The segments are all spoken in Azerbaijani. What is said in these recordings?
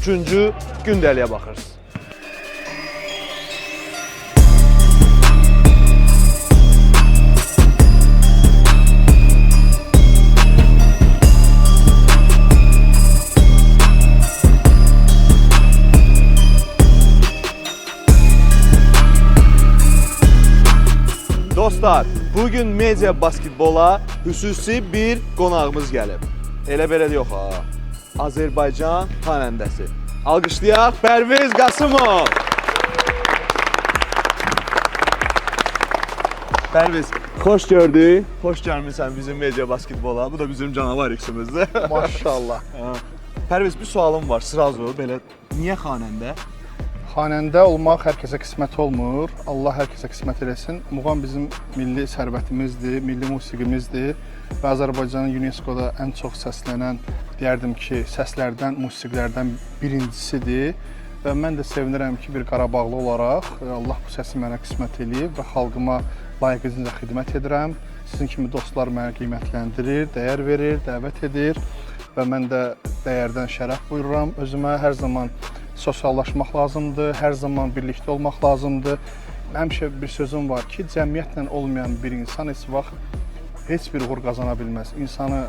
üçüncü gündəliyə baxırız. Dostlar, bugün media basketbola xüsusi bir qonağımız gəlib. Elə belə yox ha. Azərbaycan xanəndəsi. Alqışlayaq Pərviz Qasımov. Pərviz, xoş gördük. Xoş gəlmisən bizim media basketbola. Bu da bizim canavar iksimizdir. Maşallah. Pərviz, bir sualım var. Sırazu belə. Niyə xanəndə? Xanəndə olmaq hər kəsə qismət olmur. Allah hər kəsə qismət eləsin. Muğam bizim milli sərvətimizdir, milli musiqimizdir və Azərbaycanın UNESCO-da ən çox səslənən, deyərdim ki, səslərdən, musiqilərdən birincisidir. Və mən də sevinirəm ki, bir Qarabağlı olaraq Allah bu səsi mənə qismət eləyib və xalqıma layiqincə xidmət edirəm. Sizin kimi dostlar mənə qiymətləndirir, dəyər verir, dəvət edir və mən də dəyərdən şərəf buyururam. Özümə hər zaman sosiallaşmaq lazımdır, hər zaman birlikdə olmaq lazımdır. Həmişə bir sözüm var ki, cəmiyyətlə olmayan bir insan heç bir uğur qazana bilməz. İnsanı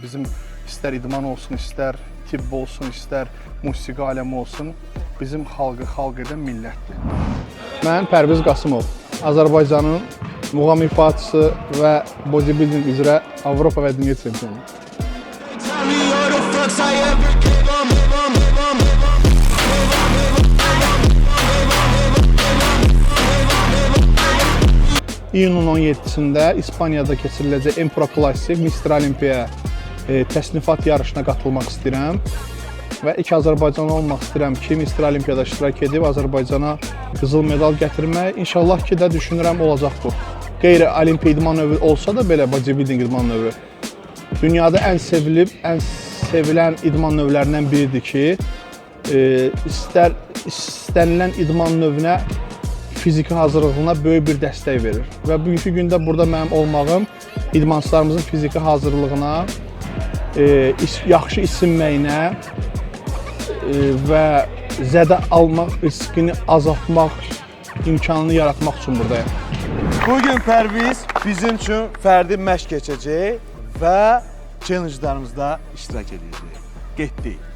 bizim istər idman olsun, istər tibb olsun, istər musiqi aləmi olsun, bizim xalq edən millətdir. Mən Pərviz Qasımov, Azərbaycanın muğam ifaçısı və bodybuilding üzrə Avropa və dünya çempionu. İyunun 17-sində İspaniyada keçiriləcək Empro Classic Mr. Olimpiya təsnifat yarışına qatılmaq istəyirəm və ilk Azərbaycanlı olmaq istəyirəm ki, Mr. Olimpiyada iştirak edib Azərbaycana qızıl medal gətirmək. İnşallah ki də düşünürəm olacaq bu. Qeyri-olimpiya idman növü olsa da belə bodybuilding idman növü dünyada ən sevilib, ən sevilən idman növlərindən biridir ki, istənilən idman növünə fiziki hazırlığına böyük bir dəstək verir. Və bugünkü gündə burada mənim olmağım idmançılarımızın fiziki hazırlığına, yaxşı isinməyinə və zədə almaq riskini azaltmaq imkanını yaratmaq üçün buradayım. Bugün Pərviz bizim üçün fərdi məşq keçəcək və challenge-larımızda iştirak edəcək. Getdik.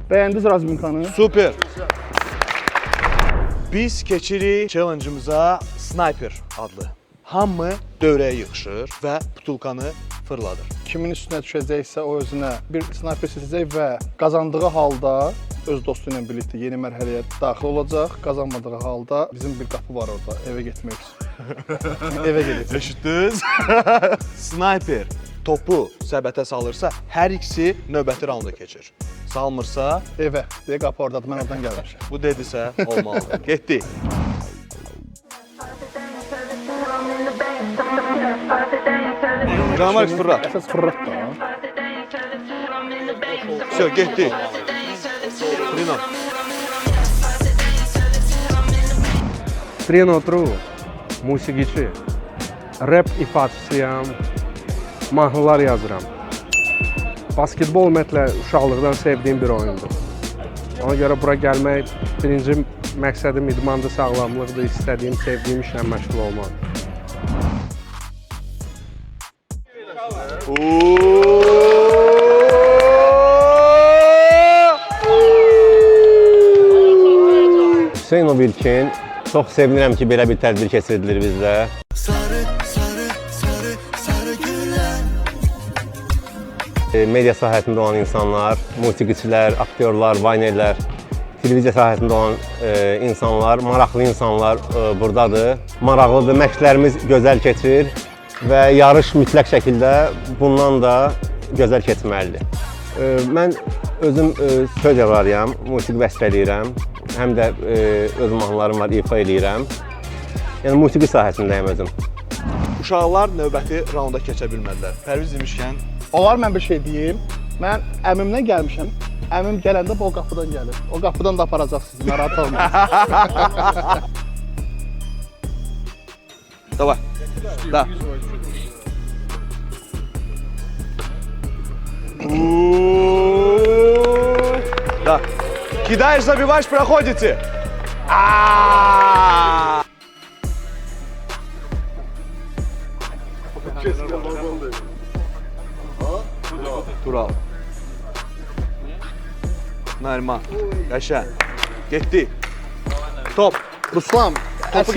Bəyəndiniz razminkanı? Super. Biz keçirik challenge-ımıza Sniper adlı. Hamı dövrəyə yığışır və butulkanı fırladır. Kimin üstünə düşəcəksə o özünə bir sniper seçəcək və qazandığı halda öz dostu ilə birlikdə yeni mərhələyə daxil olacaq. Qazanmadığı halda bizim bir qapı var orada, evə getmək üçün. Evə gedəcək. Eşitdiniz? Sniper topu səbətə salırsa, hər ikisi növbəti raunda keçir. Salmırsa, evə. Deyə qapı oradadır, mən oradan gəlmişəm. Bu dedisə olmalıdır. Getdik. Canavar fırlat. Əsas fırlat da. Все, getdik. Trino. Trino True, musiqiçi, rap ifaçısıyam, mahnılar yazıram. Basketbol ümumiyyətlə uşaqlıqdan sevdiyim bir oyundur. Ona görə bura gəlmək birinci məqsədim idmandır, sağlamlıqdır, istədiyim, sevdiyim işlə məşğul olmaq. Hüseynov İlkin, çox sevinirəm ki, belə bir tədbir keçirilir bizdə. Media sahəsində olan insanlar, musiqiçilər, aktyorlar, vaynerlər, televiziya sahəsində olan insanlar, maraqlı insanlar buradadır. Maraqlıdır, məşqlərimiz gözəl keçir və yarış mütləq şəkildə bundan da gözəl keçməlidir. Mən özüm söz yazarıyam, musiqi bəstələyirəm. həm də öz mahnılarım var, ifa edirəm. Yəni musiqi sahəsindəyim özüm. Uşaqlar növbəti raunda keçə bilmədilər. Pərviz demişkən, Olar mən bir şey deyim. Mən əmimlə gəlmişəm. Əmim gələndə bu o qapıdan gəlir. O qapıdan da aparacaq sizi, narahat olmayın. Davay. Да. Да. Кидаешь, забиваешь, проходите. Tural. Nariman. Qəşən. Getdi. Top. Ruslan, Topu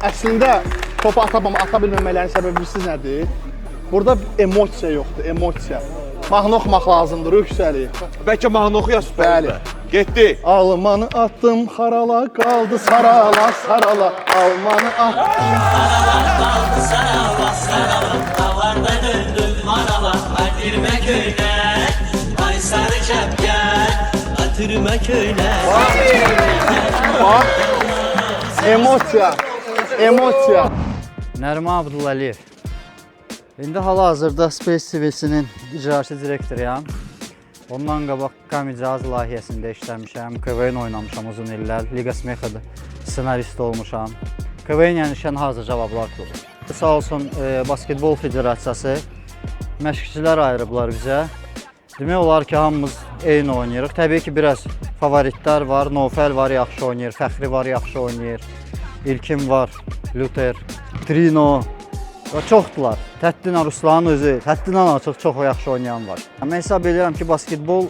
əslində topu ata bilməmələrin səbəbi bilirsiniz nədir? Burada emosiya yoxdur, emosiya. Mahnı oxumaq lazımdır, yüksəlir. Bəlkə mahnı oxuyasın. Bəli. Getdi. Almanı attım, harala qaldı, sarala, sarala. Almanı attım. Davarda döndüm marala, atırma köyler. Ay sarı çapkar, atırma köyler. Bax, emosiya, emosiya. Nəriman Abdullayev. İndi hal-hazırda Space TV-sinin icraçı direktoruyam. Ondan qabaq Kamicaz layihəsində işləmişəm, KVN oynamışam uzun illər, Liga Smexa-da senarist olmuşam. KVN yəni Şən Hazır Cavablar klubu. Sağ olsun Basketbol Federasiyası məşqçilər ayırıblar bizə. Demək olar ki, hamımız eyni oynayırıq. Təbii ki, biraz favoritlər var, Nofəl var, yaxşı oynayır, Fəxri var, yaxşı oynayır, İlkin var, Luther, Trino və çoxdular. Təddina Ruslanın özü, həddindən artıq çox yaxşı oynayan var. Mən hesab edirəm ki, basketbol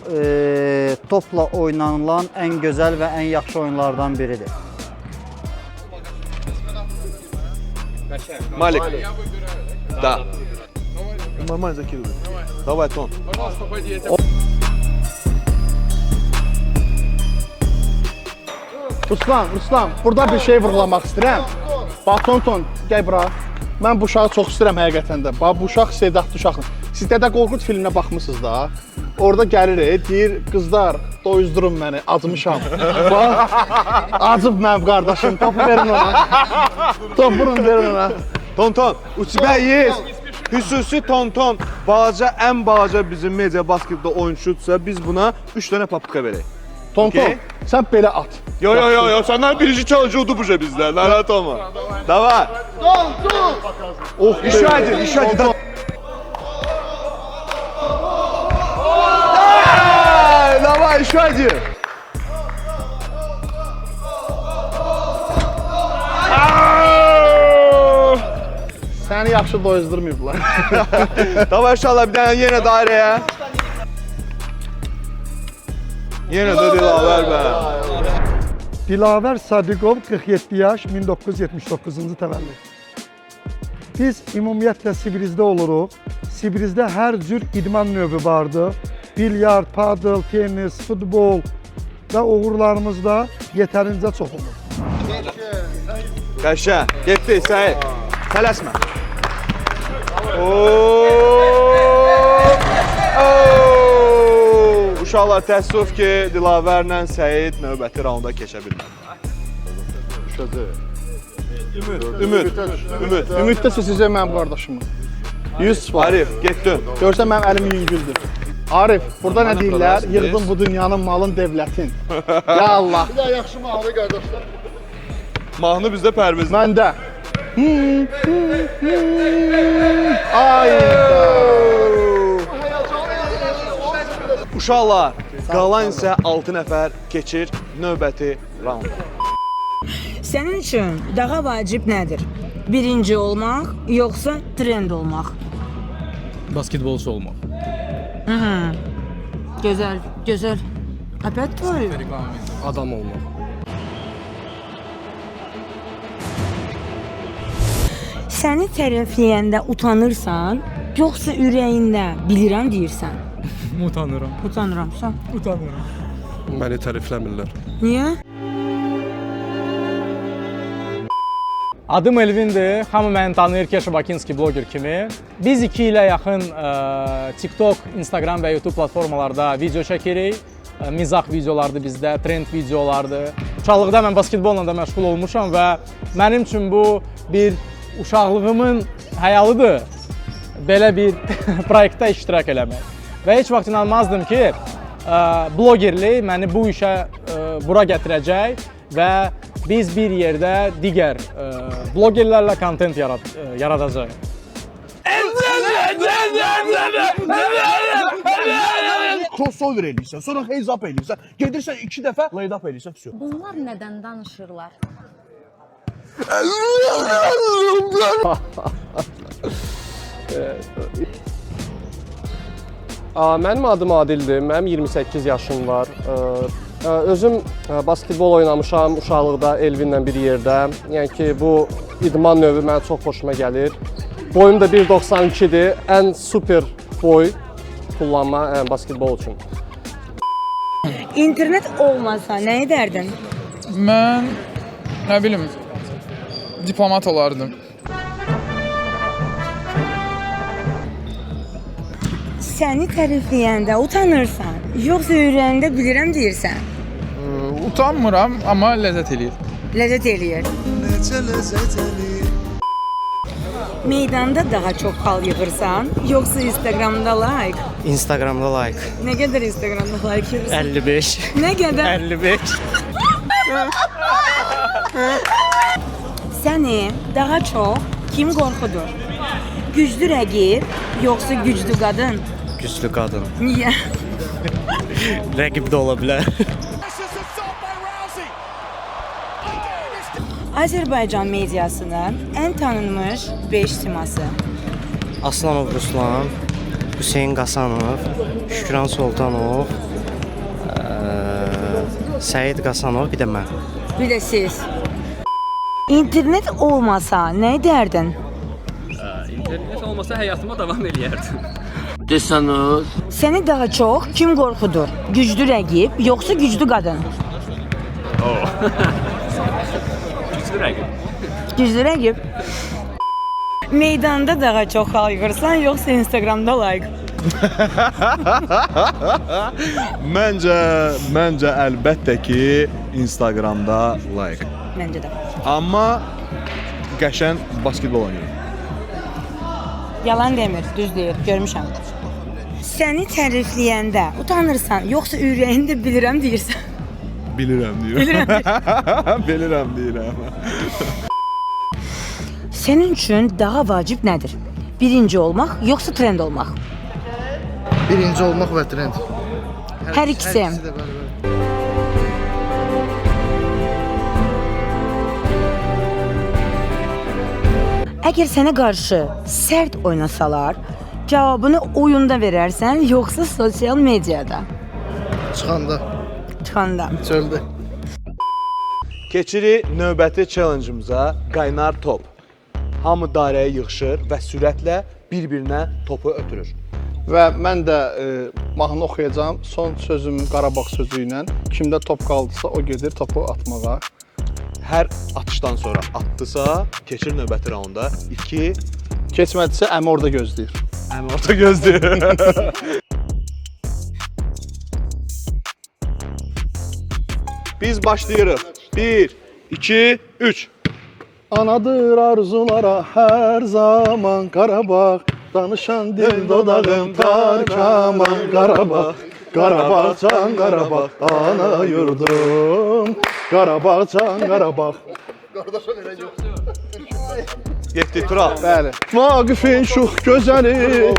topla oynanılan ən gözəl və ən yaxşı oyunlardan biridir. Malik. Да. Нормально закидывай. Давай, Тон. Ruslan, burada bir şey vurğulamaq istəyirəm. Bax, Tonton, gəl bura. Mən bu uşağı çox istəyirəm həqiqətən də. Bax, bu uşaq sevdaqlı uşaqdır. Siz Dədə Qorqud filminə baxmısınız da. Orada gəlir, deyir, qızlar, doyuzdurun məni, acımışam. Bax, acıb mənim qardaşım, topu verin ona. Topunu verin ona. Tonton, u тебя есть xüsusi Tonton. Ən balaca bizim media basketbol oyunçudursa biz buna 3 dənə papuka verək. Tonton, Okey. sən belə at. Yo, senden birinci çalıcı oldu bu şey bizler. Narahat olma. Davay. Oh, İşe hadi. Davay, işe hadi. Səni yaxşı doyuzdurmayıblar. Davay inşallah bir tane yine daireye. Yine de Dilaver be. Dilaver Sadiqov, 47 yaş, 1979-cu təvəllüd. Biz ümumiyyətlə Sibirizdə oluruq. Sibirizdə hər cür idman növü vardı. Bilyard, padel, tennis, futbol və uğurlarımız da yetərincə çox olur. Qəşən, getdi Səhid. Tələsmə. Uşaqlar təəssüf ki, Dilavərlə Səhid növbəti raunda keçə bilmədi. Ümid. Ümid də sizə mənim qardaşımın. 100 var. Arif, getdin. Görsən mənim əlim yüngüldür. Arif, burada nə deyirlər? Yığdın bu dünyanın malın devlətin. Ya Allah. Bir daha yaxşı mahnı qardaşlar. Mahnı bizdə Pərviz. Məndə. Ayda. Uşaqlar, qalan isə 6 nəfər keçir növbəti raunda. Sənin üçün daha vacib nədir? Birinci olmaq, yoxsa trend olmaq? Basketbolçu olmaq. Gözəl. Опять твой? Adam olmaq. Səni tərəfləyəndə utanırsan, yoxsa ürəyində bilirəm deyirsən? Utanıram. Utanıramsan. Utanıram. Məni tərifləmirlər. Niyə? Adım Elvindir. Hamı məni tanıyır Keşa Bakinski bloger kimi. Biz 2 ilə yaxın TikTok, Instagram və YouTube platformalarda video çəkirik. mizah videolardır bizdə, trend videolardır. Uşaqlıqda mən basketbolla da məşğul olmuşam və mənim üçün bu bir uşaqlığımın həyalıdır. Belə bir proyektdə iştirak eləmək. Və heç vaxt inanmazdım ki, blogerlik məni bu işə bura gətirəcək və biz bir yerdə digər blogerlərlə kontent yaradacağıq. Crossover eləyirsən, sonra heads up eləyirsən, gedirsən 2 dəfə laid up eləyirsən, vəsə. Bunlar nədən danışırlar? Mənim adım Adildir, mənim 28 yaşım var. Özüm basketbol oynamışam uşaqlıqda Elvinlə bir yerdə. Yəni ki, bu idman növü mənə çox xoşuma gəlir. Boyum da 1.92-dir, ən super boy kullanma basketbol üçün. İnternet olmasa nə edərdin? Mən, nə bilim, diplomat olardım. Səni tərifləyəndə utanırsan, yoxsa ürəyində bilirəm deyirsən? Utanmıram, amma ləzzət eləyir. Ləzzət eləyir. Necə ləzzət eləyir. Meydanda daha çox xal yığırsan, yoxsa Instagramda like? Instagramda like. Nə qədər Instagramda like yığırsan? 55. Nə qədər? 55. Səni daha çox kim qorxudur? Güclü rəqib, yoxsa güclü qadın? Güclü qadın. Niyə? Rəqib də ola bilər. Azərbaycan mediasının ən tanınmış 5 siması. Aslanov Ruslan, Hüseyn Qasanov, Şükran Sultanov, Səid Qasanov, bir də mən. Bir də siz. İnternet olmasa nə edərdin? İnternet olmasa həyatıma davam eləyərdim. Desənuz. Səni daha çox kim qorxudur? Güclü rəqib, yoxsa güclü qadın? Güclü rəqib. Güclü rəqib. Meydanda daha çox xal yığırsan, yoxsa Instagramda like? Məncə əlbəttə ki, Instagramda like. Məncə də. Amma qəşəng basketbol oynayır. Yalan demir, düz deyir, görmüşəm. Səni tərifləyəndə utanırsan, yoxsa ürəyində bilirəm deyirsən? Bilirəm deyirəm. Bilirəm deyirəm. Sənin üçün daha vacib nədir? Birinci olmaq, yoxsa trend olmaq? Birinci olmaq və trend. Hər ikisi. Əgər sənə qarşı sərt oynasalar, cavabını oyunda verərsən, yoxsa sosial mediada? Çıxanda. Çıxanda. Çöldə. Keçirik növbəti challenge'ımıza, qaynar top. Hamı dairəyə yığışır və sürətlə bir-birinə topu ötürür. Və mən də mahnı oxuyacağam. Son sözüm Qarabağ sözü ilə. Kimdə top qaldısa o gedir topu atmağa. Hər atışdan sonra atdısa, keçir növbəti raunda 2. Keçmədisə əmi orada gözləyir. Əmi orada gözləyir. Biz başlayırıq. 1, 2, 3. Anadır arzulara hər zaman Qarabağ. Danışan dil dodağım tarkaman Qarabağ. Qarabağ can Qarabağ, ana yurdum. Qarabağ can Qarabağ. Qardaşın elə yox. Getdi Tural. Bəli. Vaqifin şux gözəli,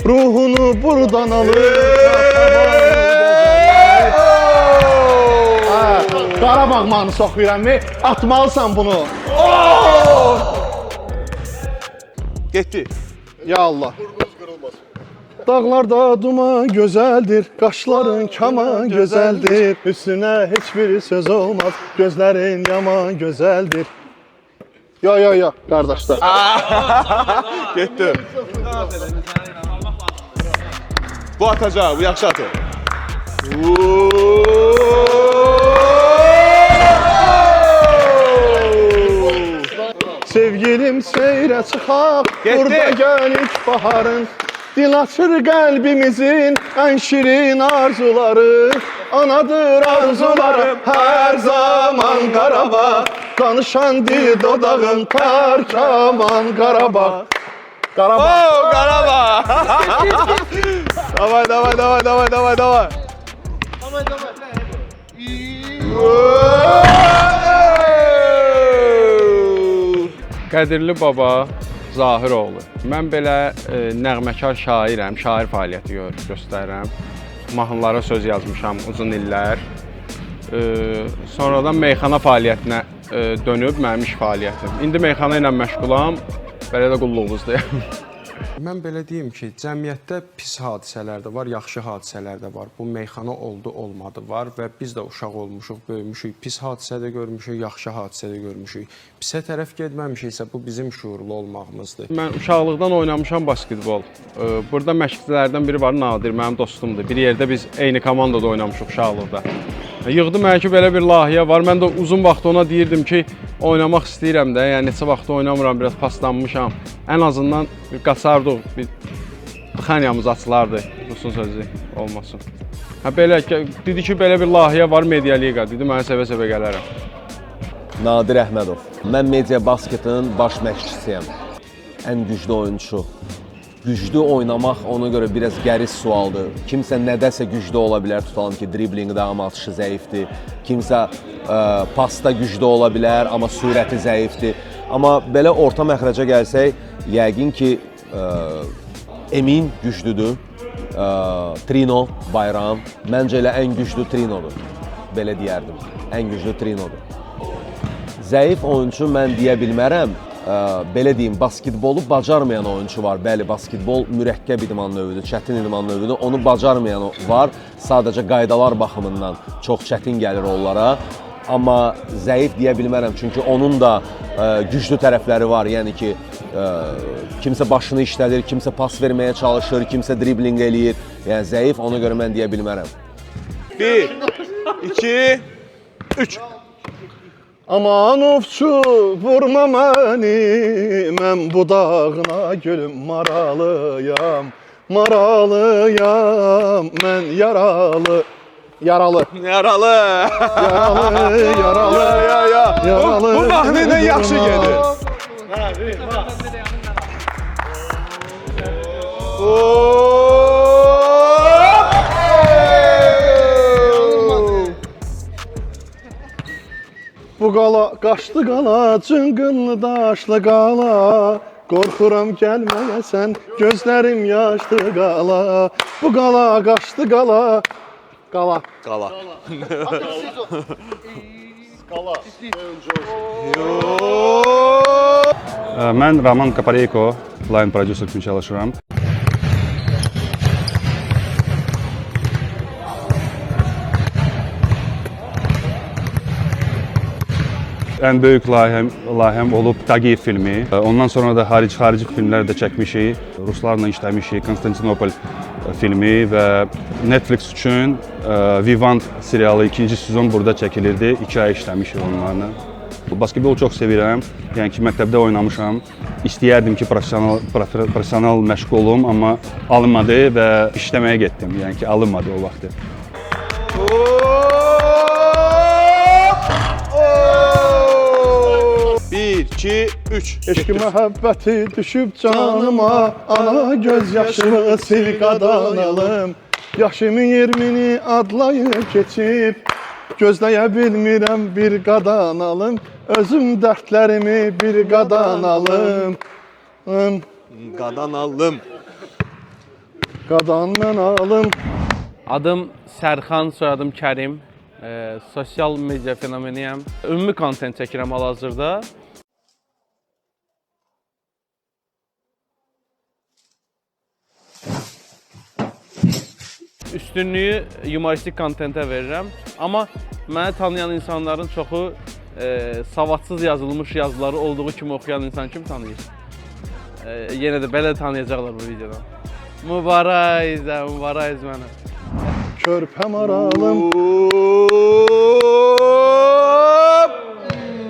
ruhunu buradan alır. Qarabağ mahnısı oxuyuram mı? Atmalısan bunu. Getdi. Ya Allah. Dağlarda duman gözəldir, qaşların kaman gözəldir. Üstünə heç bir söz olmaz, gözlərin yaman gözəldir. Yo, qardaşlar. Getdi. Bu atacaq, bu yaxşı atır. Sevgilim seyrə çıxaq, burada gəl ilk baharın. Dil açır qəlbimizin ən şirin arzuları. Anadır arzularım hər zaman Qarabağ. Danışan dil dodağın Tarkaman Qarabağ. Qarabağ. Oh, Qarabağ. Davay, davay, davay, davay, davay, davay. Qədirli baba Zahiroğlu. Mən belə nəğməkar şairəm, şair fəaliyyəti göstərirəm. Mahnılara söz yazmışam uzun illər. Sonradan meyxana fəaliyyətinə dönüb mənim iş fəaliyyətim. İndi meyxana ilə məşğulam, belə də qulluğumuzdayım. Mən belə deyim ki, cəmiyyətdə pis hadisələr də var, yaxşı hadisələr də var. Bu meyxana oldu, olmadı var və biz də uşaq olmuşuq, böyümüşük, pis hadisə də görmüşük, yaxşı hadisə də görmüşük. Pisə tərəf getməmişiksə bu bizim şuurlu olmağımızdır. Mən uşaqlıqdan oynamışam basketbol. Burada məşqçilərdən biri var, Nadir, mənim dostumdur. Bir yerdə biz eyni komandada oynamışıq uşaqlıqda. Yığdı mənə ki, belə bir layihə var. Mən də uzun vaxt ona deyirdim ki, oynamaq istəyirəm də, yəni neçə vaxt oynamıram, biraz paslanmışam. Ən azından bir qaçardıq, bir tıxaniyamız açılardı, Rusun sözü olmasın. Belə, dedi ki, belə bir layihə var, Media Liga, dedi, mənə sevə-sevə gələrəm. Nadir Əhmədov, mən Media Basket'ın baş məşqçisiyəm, ən güclü oyunçu. Güclü oynamaq ona görə biraz qəriz sualdır. Kimsə nədəsə güclü ola bilər, tutalım ki, driblinqdə, amma atışı zəifdir. Kimsə pasta güclü ola bilər, amma sürəti zəifdir. Amma belə orta məxrəcə gəlsək, yəqin ki, Emin güclüdür, Trino, Bayram. Məncə elə ən güclü Trinodur, belə deyərdim, ən güclü Trinodur. Zəif oyuncu mən deyə bilmərəm. Belə deyim, basketbolu bacarmayan oyuncu var. Bəli, basketbol mürəkkəb idman növüdür, çətin idman növüdür. Onu bacarmayan var. Sadəcə qaydalar baxımından çox çətin gəlir onlara. Amma zəif deyə bilmərəm, çünki onun da güclü tərəfləri var. Yəni ki, kimsə başını işlədir, kimsə pas verməyə çalışır, kimsə dribling eləyir. Yəni zəif, ona görə mən deyə bilmərəm. 1, 2, 3. Aman ovçu, vurma məni, mən budağına gülüm maralıyam. Maralıyam, mən yaralı. Yaralı. Yaralı. Yaralı, yaralı. Yaralı. Bu mahnı ilə yaxşı gedir. Bu qala, qaşlı qala, cıngınlı daşlı qala. Qorxuram gəlməyəsən, gözlərim yaşlı qala. Bu qala, qaşlı qala. Qala. Qala. Qala. Mən Roman Kapareyko, line prodüser kimi çalışıram. Ən böyük layihəm olub Tagiyev filmi. Ondan sonra da xarici filmlər də çəkmişik. Ruslarla işləmişik. Konstantinopol filmi və Netflix üçün Vivant serialı 2-ci sezon burada çəkilirdi. 2 ay işləmişik onlarla. Basketbolu çox sevirəm. Yəni ki, məktəbdə oynamışam. İstəyərdim ki, professional məşq olum, amma alınmadı və işləməyə getdim. Yəni ki, alınmadı o vaxtı. 1, 2, 3. Eşq məhəbbəti düşüb canıma, ana göz yaşımı sil qadanalım. Yaşımın 20-ni adlayıb keçib, gözləyə bilmirəm bir qadanalım. Özüm dərdlərimi bir qadanalım. Qadanalım. Qadanalım. Adım Sərxan, soyadım Kərim. Sosial media fenomeniyəm. Ümumi kontent çəkirəm hal-hazırda. Üstünlüyü humoristik kontentə verirəm. Amma məni tanıyan insanların çoxu savadsız yazılmış yazıları olduğu kimi oxuyan insan kim tanıyır? Yenə də belə tanıyacaqlar bu videodan. Mübarək mənə. Körpəm aralım.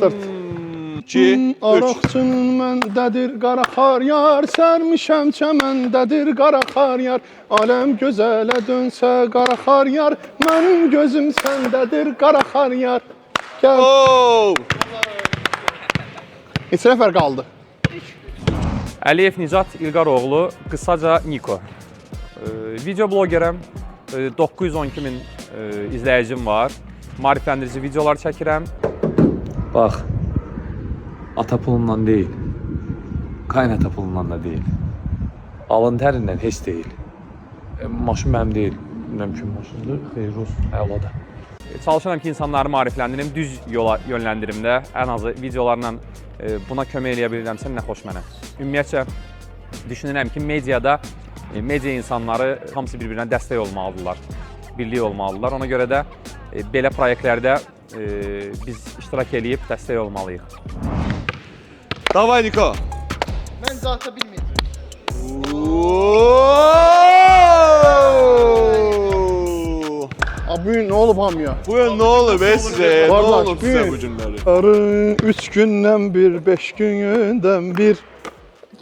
Dırt. 2, 3. Araqçının məndədir qara xar yar, sərmişəm çəməndədir qara xar yar. Aləm gözələ dönsə qara xar yar, mənim gözüm səndədir qara xar yar. Gəl. Neçə nəfər qaldı? Əliyev Nicat İlqaroğlu, qısaca Niko. Video blogerəm, 912 min izləyicim var. Maarifləndirici videolar çəkirəm. Bax, ata pulundan deyil, qaynata pulundan da deyil. Alın tərindən heç deyil. Maşın mənim deyil, bilmirəm kim maşındır, Xeyruz, əladır. Çalışıram ki, insanları maarifləndirim, düz yola yönləndirim də. Ən azı videolarla buna kömək eləyə bilirəmsə, nə xoş mənə. Ümumiyyətcə, düşünürəm ki, media insanları hamısı bir-birinə dəstək olmalıdırlar, birlik olmalıdırlar. Ona görə də belə proyektlərdə biz iştirak edib dəstək olmalıyıq. Davay Niko. Mən zata bilməyəcəm. Bu gün nə olub hamıya? Bu gün nə olub sizə? Nə olub sizə bu günləri? Arı 3 gündən bir, 5 gündən bir.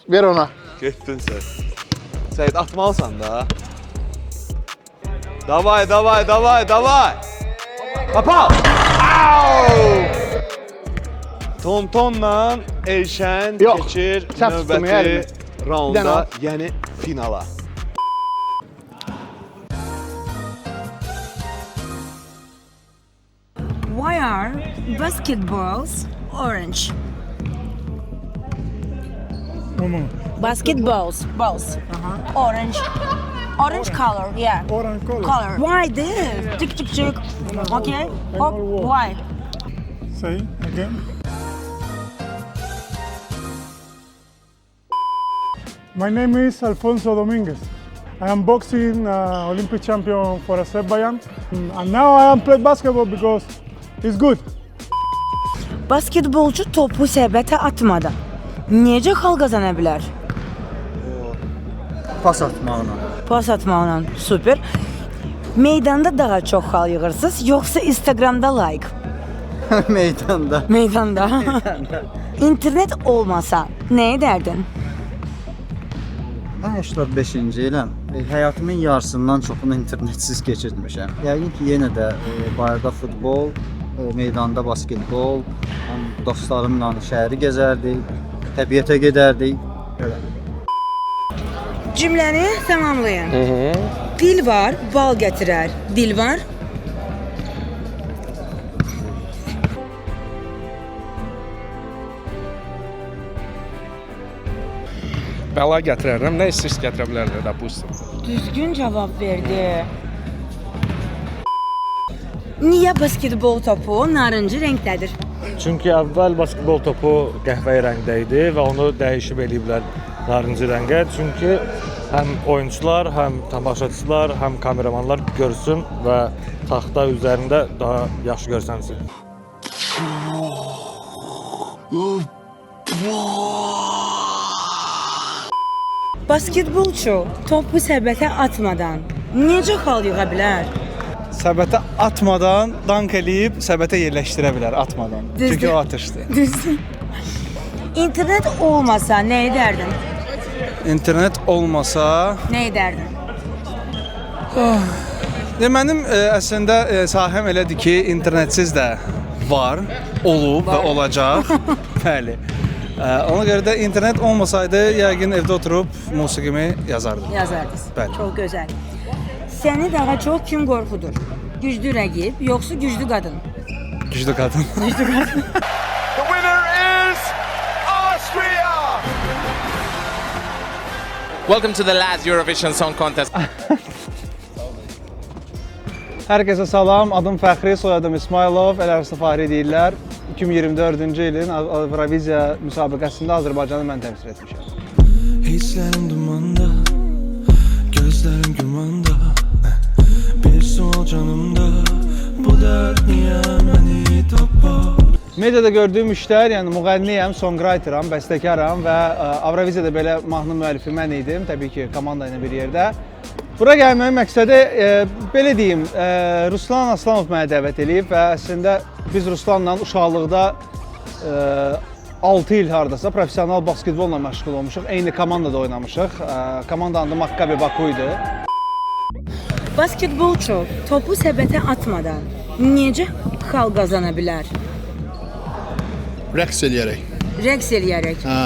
Ver ona. Getdin sən. Səyid atmalısan da. Davay, davay, davay, davay. Papal! Tontonla Elşən keçir növbəti raunda, yəni finala. Why are basketballs orange? Basketballs, balls. Orange. Orange color, yeah. Orange Color. Why this? Tick, tick, tick. Okay. Oh, why? Say again. My name is Alfonso Dominguez. I am boxing Olympic champion for Azerbaijan, and now I am playing basketball because it's good. Basketbolcu topu səbətə atmadan necə xal qazana bilər? Pas atmaqla. Pas atmaqla, super. Meydanda daha çox xal yığırsınız, yoxsa Instagramda like? Meydanda. Meydanda. İnternet olmasa nə edərdin? Mən 85-ci iləm. Həyatımın yarısından çoxunu internetsiz keçirmişəm. Yəqin ki, yenə də bayırda futbol, meydanda basketbol, dostlarımla şəhəri gəzərdik, təbiətə gedərdik. Cümləni tamamlayın. Dil var, bal gətirər. Dil var. Bəla gətirərəm, nə istəyirsə gətirə bilərlər, допустим. Düzgün cavab verdi. Niyə basketbol topu narıncı rəngdədir? Çünki əvvəl basketbol topu qəhvəyi rəngdə idi və onu dəyişib eləyiblər narıncı rəngə. Çünki həm oyunçular, həm tamaşaçılar, həm kameramanlar görsün və taxta üzərində daha yaxşı görsənsin. Basketbolçu topu səbətə atmadan necə xal yığa bilər? Səbətə atmadan dank eləyib səbətə yerləşdirə bilər atmadan. Düzdür. Çünki o atışdır. Düzdür. İnternet olmasa nə edərdin? İnternet olmasa... Nə edərdin? Mənim əslində sahəm elədir ki, internetsiz də var, olub və olacaq. Bəli. Ona görə də internet olmasaydı, yəqin evdə oturub musiqimi yazardım. Yazardınız. Bəli. Çox gözəl. Səni daha çox kim qorxudur? Güclü rəqib, yoxsa güclü qadın? Güclü qadın. Güclü qadın. The winner is Austria! Welcome to the last Eurovision Song Contest. Hər kəsə salam, adım Fəxri, soyadım İsmailov, el-arası Fahri deyirlər. 2024-cü ilin Avroviziya müsabiqəsində Azərbaycanı mən təmsil etmişəm. Hislerim dumanda, gözlerim gümanda, bir sual canımda, bu dert niye beni tapar? Mediada gördüyüm işlər, yəni müğənniyəm, songwriteram, bəstəkaram və Avroviziyada belə mahnı müəllifi mən idim, təbii ki, komanda ilə bir yerdə. Bura gəlməyin məqsədi, belə deyim, Ruslan Aslanov mənə dəvət edib və əslində biz Ruslanla uşaqlıqda 6 il hardasa professional basketbolla məşğul olmuşuq. Eyni komandada oynamışıq. Komandanın adı Maccabi Baku idi. Basketbolçu topu səbətə atmadan necə xal qazana bilər? Rəqs eləyərək. Rəqs eləyərək. Hə.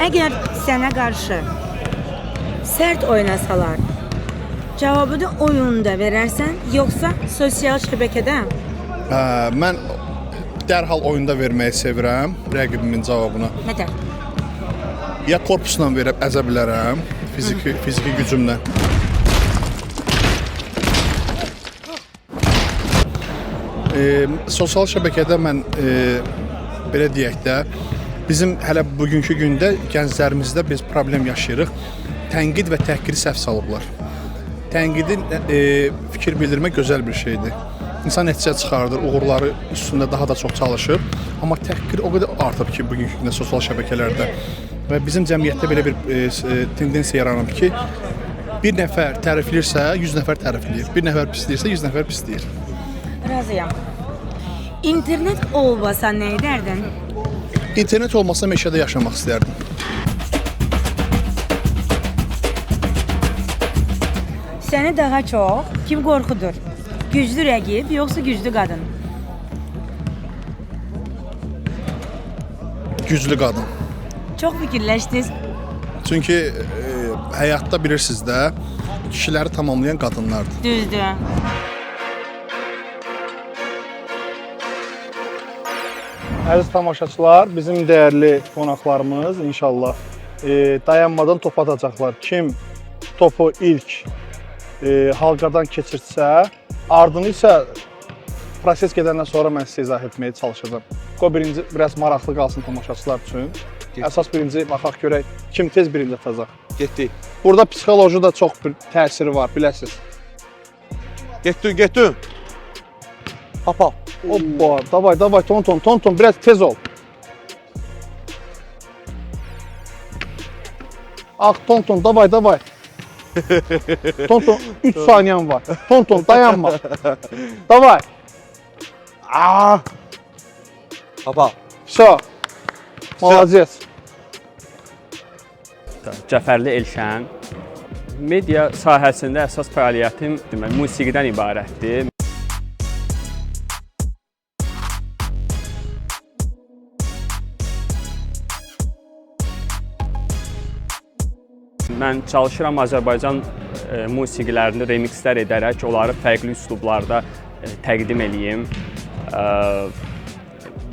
Əgər sənə qarşı sərt oynasalar, cavabını oyunda verərsən, yoxsa sosial şəbəkədə? Mən dərhal oyunda verməyi sevirəm rəqibimin cavabını. Nətər? Ya korpusla verib əzə bilərəm, fiziki gücümlə. Sosial şəbəkədə mən belə deyək də, bizim hələ bugünkü gündə gənclərimizdə biz problem yaşayırıq. Tənqid və təhqiri səhv salıblar. Tənqidin fikir bildirmək gözəl bir şeydir. İnsan nəticə çıxardır, uğurları üstündə daha da çox çalışır. Amma təhqir o qədər artıb ki, bugünkü gündə sosial şəbəkələrdə. Və bizim cəmiyyətdə belə bir tendensiya yaranıb ki, bir nəfər tərifləyirsə, 100 nəfər tərifləyir. Bir nəfər pisləyirsə, 100 nəfər pisləyir. Razıyam. İnternet olmasa nə edərdin? İnternet olmasa meşədə yaşamaq istərdim. Səni daha çox kim qorxudur? Güclü rəqib yoxsa güclü qadın? Güclü qadın. Çox fikirləşdiniz. Çünki həyatda bilirsiniz də, kişiləri tamamlayan qadınlardır. Düzdür. Əziz tamaşaçılar, bizim dəyərli qonaqlarımız inşallah dayanmadan top atacaqlar. Kim topu ilk halqadan keçirtsə, ardını isə proses gedəndən sonra mən sizə izah etməyə çalışacağam. O birinci biraz maraqlı qalsın tamaşaçılar üçün. Əsas birinci baxaq görək kim tez birinci atacaq. Getdik. Burada psixoloji da çox bir təsiri var, biləsiniz. Getdin. Hoppa. Hoppa, davay, Tonton, biraz tez ol. Tonton, davay. Tonton, 3 saniyen var. Tonton, dayanma. Davay. Hoppa. Все. Молодец. Cəfərli Elşən. Media sahəsində əsas fəaliyyətim musiqidən ibarətdir. Mən çalışıram Azərbaycan musiqilərini remixlər edərək onları fərqli üslublarda təqdim eləyim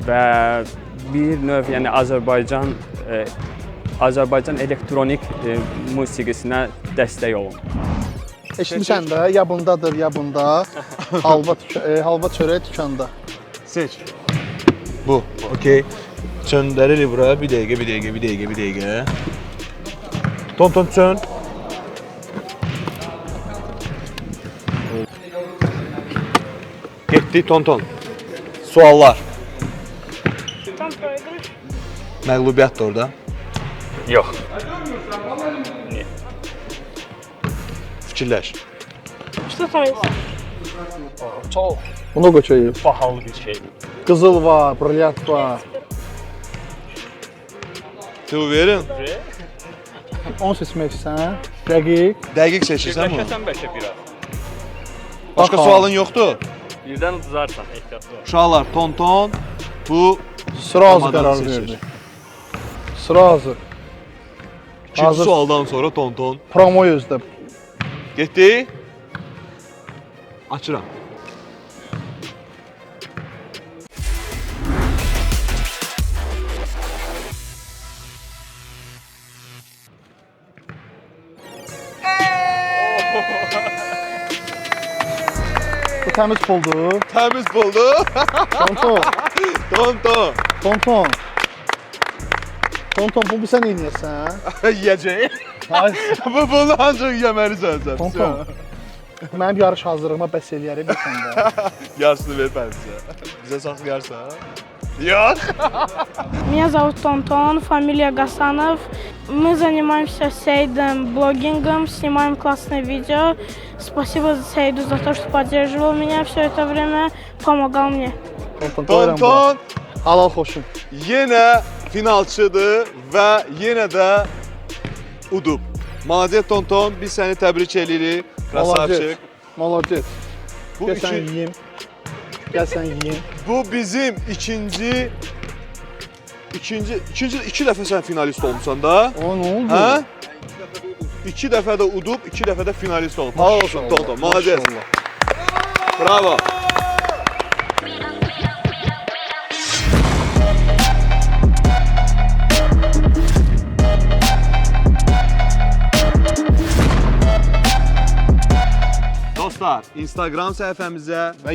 və bir növ, yəni Azərbaycan elektronik musiqisinə dəstək olun. Eşitmişsən də, ya bundadır, ya bunda. Halva çörək dükanda. Seç. Bu, okey. Çöndəririk bura, bir dəqiqə. Tonton çön. Getdik Tonton. Suallar. Məğlubiyyət də orada. Yox. Fikirləş. Çox. Bunu qoçayım. Bahalı bir şey. Qızıl var, brilyant var. Tu verin. 10 seçmək istəyirsən. Dəqiq seçirsən bunu. Fikirləşəsən bəlkə biraz. Başqa sualın yoxdur? Birdən uduzarsan, ehtiyatlı ol. Uşaqlar, Tonton bu Sırası qərar verdi. Sırası. İkinci sualdan sonra Tonton. Promo yüzdə. Getdik. Açıram. Bu təmiz puldur. Təmiz puldur. Tonton, bu sən yeyəcəksən? Yiyəcək. Bunu ancaq yeməlisən sən. Tonton. Mənim yarış hazırlığıma bəs eləyərəm bir səndə. Yarısını ver bənizə. Bizə saxlayarsan. Yok. Меня зовут Тонтон, фамилия Гасанов. Мы занимаемся сейдом, блогингом, снимаем классные видео. Спасибо Сейду за то, что поддерживал меня все это время, помогал мне. Tonton halal xoşun. yenə finalçıdır və yenə də udub. Maziyet Tonton, biz səni təbrik edirik. Krasavçıq. Молодец. Bu Gel sen iki- yiyeyim. Gel sen yiyeyim. Bu bizim iki dəfə sən finalist olmusan da. O nə oldu? Hə? 2 dəfə də udub, 2 dəfə də finalist olub. Halal olsun Tonton, malades. Bravo. Dostlar, Instagram səhifəmizə və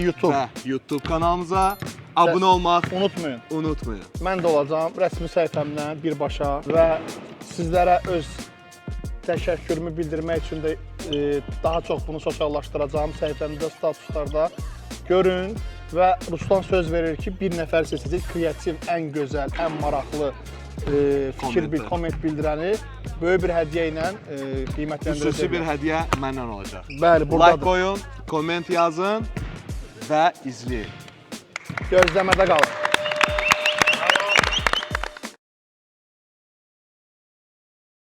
YouTube kanalımıza abunə olmaq unutmayın. Unutmayın. Mən də olacağam rəsmi səhifəmdən birbaşa və sizlərə öz təşəkkürümü bildirmək üçün də daha çox bunu sosiallaşdıracağım səhifəmdə, statuslarda görün və Ruslan söz verir ki, bir nəfər seçəcək kreativ, ən gözəl, ən maraqlı komment bildirəni böyük bir hədiyyə ilə qiymətləndirəcək. Xüsusi bir hədiyyə məndən olacaq. Bəli, buradadır. Like koyun, komment yazın və izləyin. Gözləmədə qalın.